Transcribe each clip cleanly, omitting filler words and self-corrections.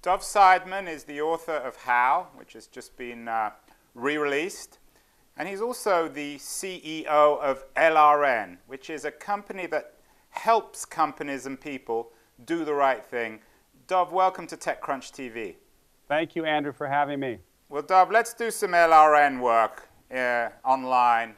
Dov Seidman is the author of How, which has just been re-released. And he's also the CEO of LRN, which is a company that helps companies and people do the right thing. Dov, welcome to TechCrunch TV. Thank you, Andrew, for having me. Well, Dov, let's do some LRN work online.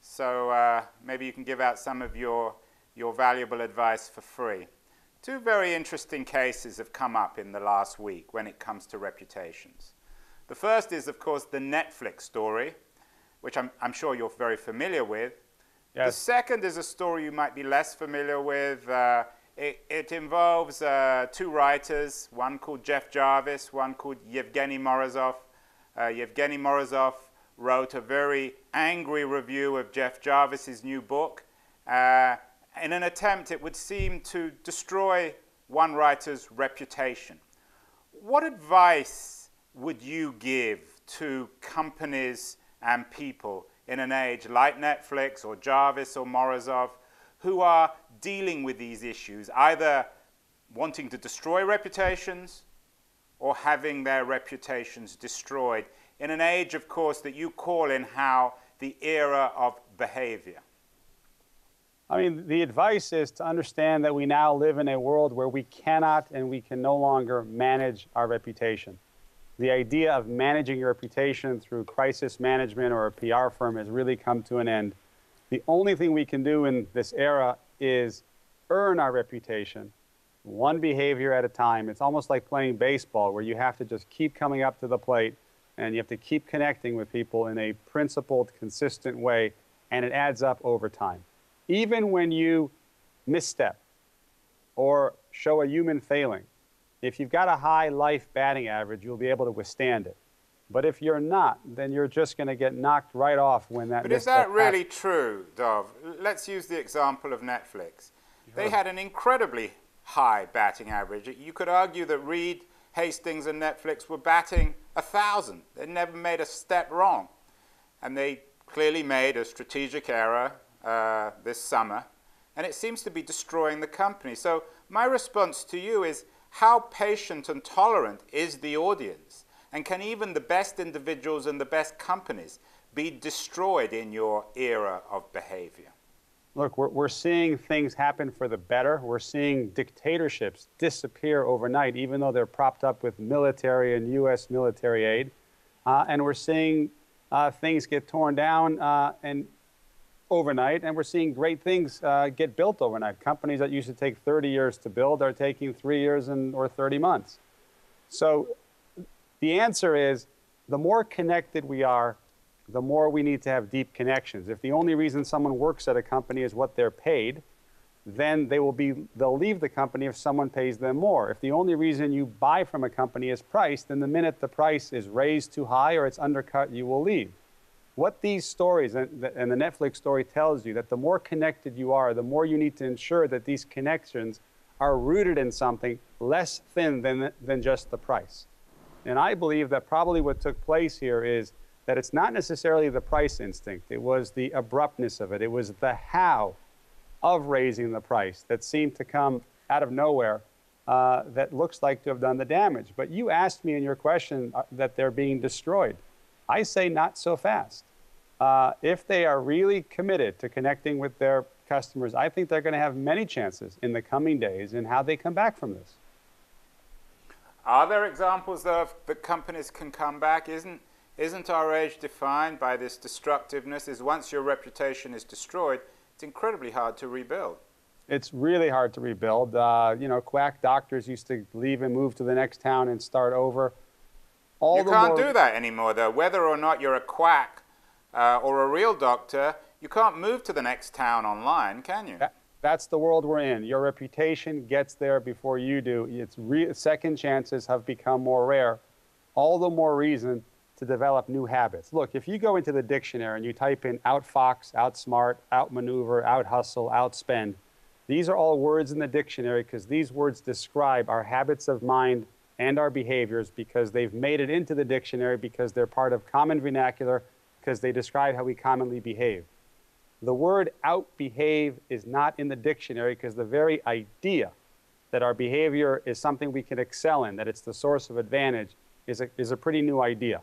So maybe you can give out some of your valuable advice for free. Two very interesting cases have come up in the last week when it comes to reputations. The first is, of course, the Netflix story, which I'm sure you're very familiar with. Yes. The second is a story you might be less familiar with. It involves two writers, one called Jeff Jarvis, one called Yevgeny Morozov. Yevgeny Morozov wrote a very angry review of Jeff Jarvis's new book in an attempt, it would seem, to destroy one writer's reputation. What advice would you give to companies and people in an age like Netflix or Jarvis or Morozov who are dealing with these issues, either wanting to destroy reputations or having their reputations destroyed, in an age, of course, that you call in How the era of behavior? I mean, the advice is to understand that we now live in a world where we cannot and we can no longer manage our reputation. The idea of managing your reputation through crisis management or a PR firm has really come to an end. The only thing we can do in this era is earn our reputation, one behavior at a time. It's almost like playing baseball, where you have to just keep coming up to the plate and you have to keep connecting with people in a principled, consistent way, and it adds up over time. Even when you misstep or show a human failing, if you've got a high life batting average, you'll be able to withstand it. But if you're not, then you're just going to get knocked right off when that misstep But is that really true, Dov? Let's use the example of Netflix. They had an incredibly high batting average. You could argue that Reed Hastings and Netflix were batting 1,000. They never made a step wrong. And they clearly made a strategic error this summer, and it seems to be destroying the company. So my response to you is, how patient and tolerant is the audience? And can even the best individuals and the best companies be destroyed in your era of behavior? Look, we're seeing things happen for the better. We're seeing dictatorships disappear overnight, even though they're propped up with military and U.S. military aid. And we're seeing things get torn down and overnight, and we're seeing great things get built overnight. Companies that used to take 30 years to build are taking 3 years or 30 months. So the answer is, the more connected we are, the more we need to have deep connections. If the only reason someone works at a company is what they're paid, then they'll leave the company if someone pays them more. If the only reason you buy from a company is price, then the minute the price is raised too high or it's undercut, you will leave. What these stories and the Netflix story tells you, that the more connected you are, the more you need to ensure that these connections are rooted in something less thin than just the price. And I believe that probably what took place here is that it's not necessarily the price instinct. It was the abruptness of it. It was the how of raising the price that seemed to come out of nowhere that looks like to have done the damage. But you asked me in your question that they're being destroyed. I say not so fast. If they are really committed to connecting with their customers, I think they're going to have many chances in the coming days in how they come back from this. Are there examples, though, that companies can come back? Isn't our age defined by this destructiveness? Is once your reputation is destroyed, it's incredibly hard to rebuild. It's really hard to rebuild. You know, quack doctors used to leave and move to the next town and start over. You can't do that anymore, though. Whether or not you're a quack or a real doctor, you can't move to the next town online, can you? That's the world we're in. Your reputation gets there before you do. Second chances have become more rare. All the more reason to develop new habits. Look, if you go into the dictionary and you type in outfox, outsmart, outmaneuver, outhustle, outspend, these are all words in the dictionary because these words describe our habits of mind and our behaviors, because they've made it into the dictionary, because they're part of common vernacular, because they describe how we commonly behave. The word outbehave is not in the dictionary because the very idea that our behavior is something we can excel in, that it's the source of advantage, is a pretty new idea.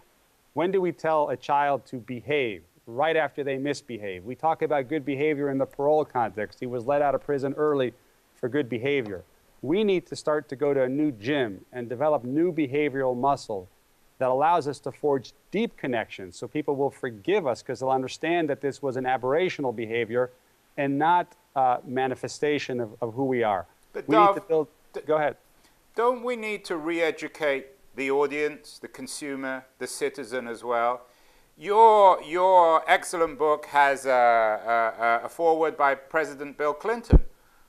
When do we tell a child to behave? Right after they misbehave. We talk about good behavior in the parole context. He was let out of prison early for good behavior. We need to start to go to a new gym and develop new behavioral muscle that allows us to forge deep connections so people will forgive us because they'll understand that this was an aberrational behavior and not a manifestation of who we are. But We need to build, go ahead. Don't we need to re-educate the audience, the consumer, the citizen as well? Your excellent book has a foreword by President Bill Clinton,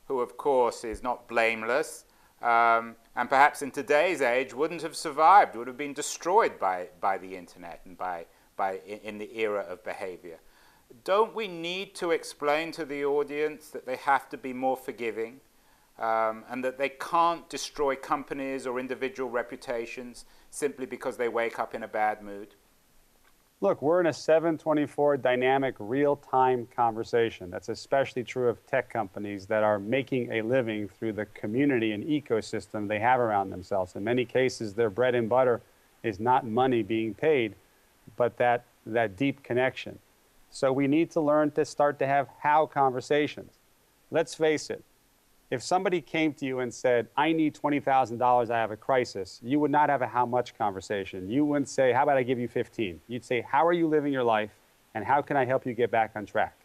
who of course is not blameless, and perhaps in today's age wouldn't have survived, would have been destroyed by the internet and in the era of behavior. Don't we need to explain to the audience that they have to be more forgiving, and that they can't destroy companies or individual reputations simply because they wake up in a bad mood? Look, we're in a 7/24 dynamic, real-time conversation. That's especially true of tech companies that are making a living through the community and ecosystem they have around themselves. In many cases, their bread and butter is not money being paid, but that deep connection. So we need to learn to start to have how conversations. Let's face it. If somebody came to you and said, I need $20,000, I have a crisis, you would not have a how much conversation. You wouldn't say, how about I give you 15? You'd say, how are you living your life and how can I help you get back on track?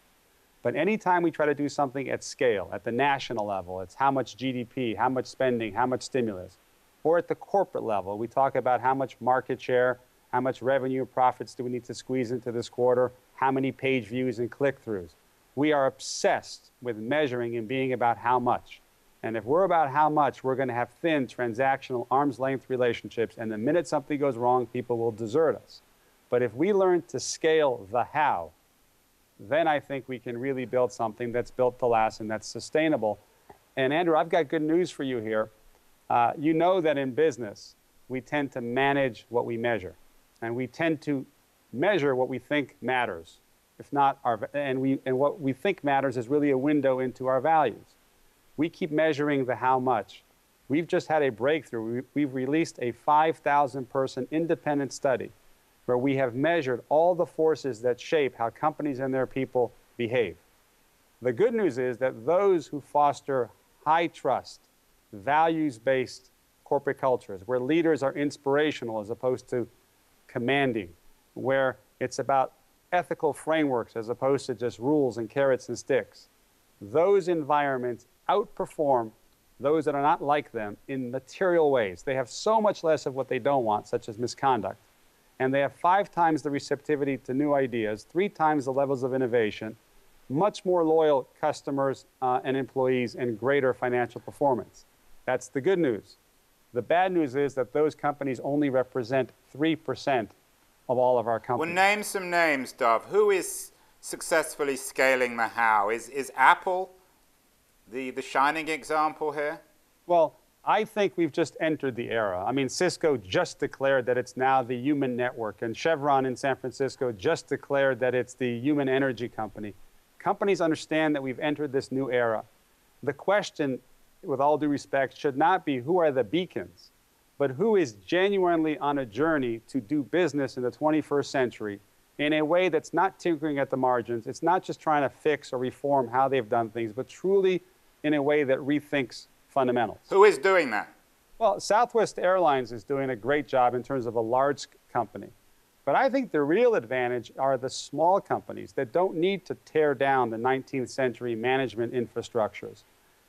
But anytime we try to do something at scale, at the national level, it's how much GDP, how much spending, how much stimulus. Or at the corporate level, we talk about how much market share, how much revenue profits do we need to squeeze into this quarter, how many page views and click-throughs. We are obsessed with measuring and being about how much. And if we're about how much, we're going to have thin, transactional, arm's-length relationships, and the minute something goes wrong, people will desert us. But if we learn to scale the how, then I think we can really build something that's built to last and that's sustainable. And Andrew, I've got good news for you here. You know that in business, we tend to manage what we measure. And we tend to measure what we think matters. If not and what we think matters is really a window into our values. We keep measuring the how much. We've just had a breakthrough. We've released a 5,000-person independent study where we have measured all the forces that shape how companies and their people behave. The good news is that those who foster high trust, values-based corporate cultures, where leaders are inspirational as opposed to commanding, where it's about ethical frameworks as opposed to just rules and carrots and sticks. Those environments outperform those that are not like them in material ways. They have so much less of what they don't want, such as misconduct. And they have 5 times the receptivity to new ideas, 3 times the levels of innovation, much more loyal customers and employees, and greater financial performance. That's the good news. The bad news is that those companies only represent 3% of all of our companies. Well, name some names, Dov. Who is successfully scaling the how? Is Apple the shining example here? Well, I think we've just entered the era. I mean, Cisco just declared that it's now the human network, and Chevron in San Francisco just declared that it's the human energy company. Companies understand that we've entered this new era. The question, with all due respect, should not be who are the beacons, but who is genuinely on a journey to do business in the 21st century in a way that's not tinkering at the margins. It's not just trying to fix or reform how they've done things, but truly in a way that rethinks fundamentals. Who is doing that? Well, Southwest Airlines is doing a great job in terms of a large company. But I think the real advantage are the small companies that don't need to tear down the 19th century management infrastructures.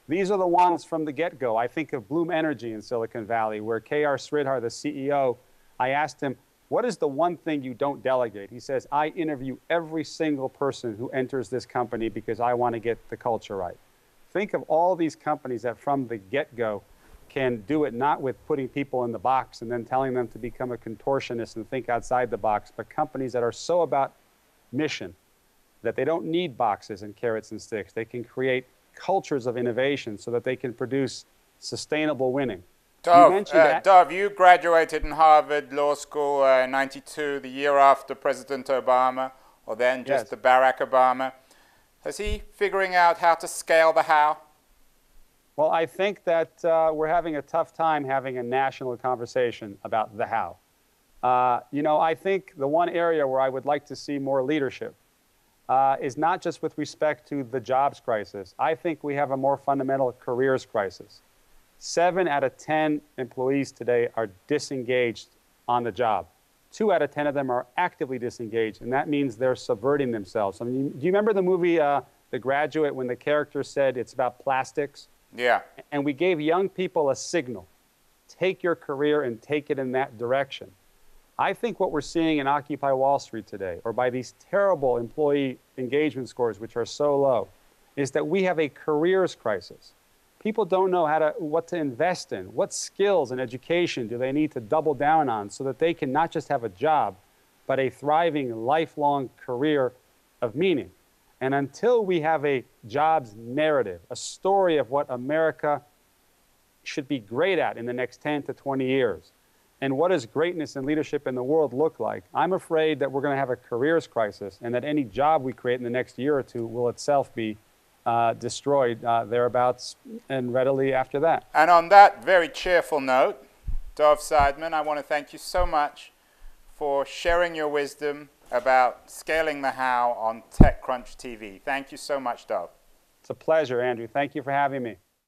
These are the ones from the get-go. I think of Bloom Energy in Silicon Valley, where K.R. Sridhar, the CEO, I asked him, what is the one thing you don't delegate? He says, I interview every single person who enters this company because I want to get the culture right. Think of all these companies that from the get-go can do it not with putting people in the box and then telling them to become a contortionist and think outside the box, but companies that are so about mission that they don't need boxes and carrots and sticks. They can create cultures of innovation so that they can produce sustainable winning. Dov, you graduated in Harvard Law School in '92, the year after President Obama, or then just the Barack Obama. Is he figuring out how to scale the how? Well, I think that we're having a tough time having a national conversation about the how. You know, I think the one area where I would like to see more leadership is not just with respect to the jobs crisis. I think we have a more fundamental careers crisis. 7 out of 10 employees today are disengaged on the job. 2 out of 10 of them are actively disengaged, and that means they're subverting themselves. I mean, do you remember the movie The Graduate, when the character said it's about plastics? Yeah. And we gave young people a signal. Take your career and take it in that direction. I think what we're seeing in Occupy Wall Street today, or by these terrible employee engagement scores, which are so low, is that we have a careers crisis. People don't know what to invest in. What skills and education do they need to double down on so that they can not just have a job, but a thriving, lifelong career of meaning? And until we have a jobs narrative, a story of what America should be great at in the next 10 to 20 years, and what does greatness and leadership in the world look like, I'm afraid that we're going to have a careers crisis, and that any job we create in the next year or two will itself be destroyed thereabouts and readily after that. And on that very cheerful note, Dov Seidman, I want to thank you so much for sharing your wisdom about scaling the how on TechCrunch TV. Thank you so much, Dov. It's a pleasure, Andrew. Thank you for having me.